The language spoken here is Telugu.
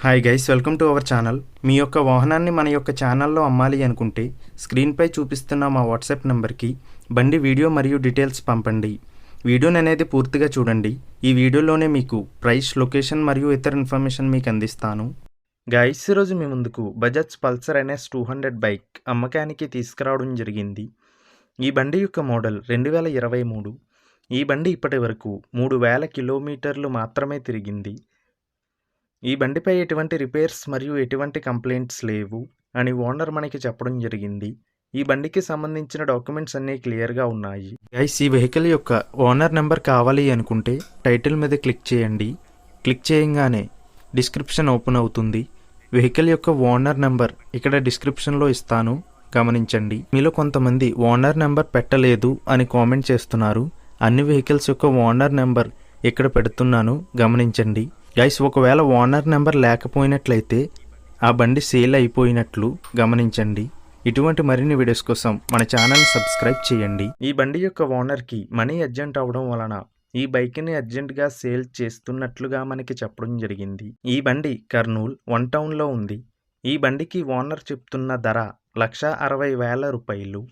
Hi guys, welcome to our channel. మీ యొక్క వాహనాన్ని మన యొక్క ఛానల్లో అమ్మాలి అనుకుంటే స్క్రీన్పై చూపిస్తున్న మా వాట్సాప్ నెంబర్కి బండి వీడియో మరియు డీటెయిల్స్ పంపండి. వీడియోని అనేది పూర్తిగా చూడండి. ఈ వీడియోలోనే మీకు ప్రైస్, లొకేషన్ మరియు ఇతర ఇన్ఫర్మేషన్ మీకు అందిస్తాను. గైస్, ఈరోజు మీ ముందుకు బజాజ్ పల్సర్ NS 200 బైక్ అమ్మకానికి తీసుకురావడం జరిగింది. ఈ బండి యొక్క మోడల్ 2023. ఈ బండి ఇప్పటి వరకు 3000 కిలోమీటర్లు మాత్రమే తిరిగింది. ఈ బండిపై ఎటువంటి రిపేర్స్ మరియు ఎటువంటి కంప్లైంట్స్ లేవు అని ఓనర్ మనకి చెప్పడం జరిగింది. ఈ బండికి సంబంధించిన డాక్యుమెంట్స్ అన్నీ క్లియర్గా ఉన్నాయి. గైస్, ఈ వెహికల్ యొక్క ఓనర్ నెంబర్ కావాలి అనుకుంటే టైటిల్ మీద క్లిక్ చేయండి. క్లిక్ చేయగానే డిస్క్రిప్షన్ ఓపెన్ అవుతుంది. వెహికల్ యొక్క ఓనర్ నెంబర్ ఇక్కడ డిస్క్రిప్షన్లో ఇస్తాను, గమనించండి. మీలో కొంతమంది ఓనర్ నెంబర్ పెట్టలేదు అని కామెంట్ చేస్తున్నారు. అన్ని వెహికల్స్ యొక్క ఓనర్ నెంబర్ ఇక్కడ పెడుతున్నాను, గమనించండి. గైస్, ఒకవేళ ఓనర్ నెంబర్ లేకపోయినట్లయితే ఆ బండి సేల్ అయిపోయినట్లు గమనించండి. ఇటువంటి మరిన్ని వీడియోస్ కోసం మన ఛానల్ని సబ్స్క్రైబ్ చేయండి. ఈ బండి యొక్క ఓనర్కి మనీ అర్జెంట్ అవడం వలన ఈ బైక్ని అర్జెంట్గా సేల్ చేస్తున్నట్లుగా మనకి చెప్పడం జరిగింది. ఈ బండి కర్నూల్ 1 టౌన్లో ఉంది. ఈ బండికి ఓనర్ చెప్తున్న ధర 1,60,000 రూపాయలు.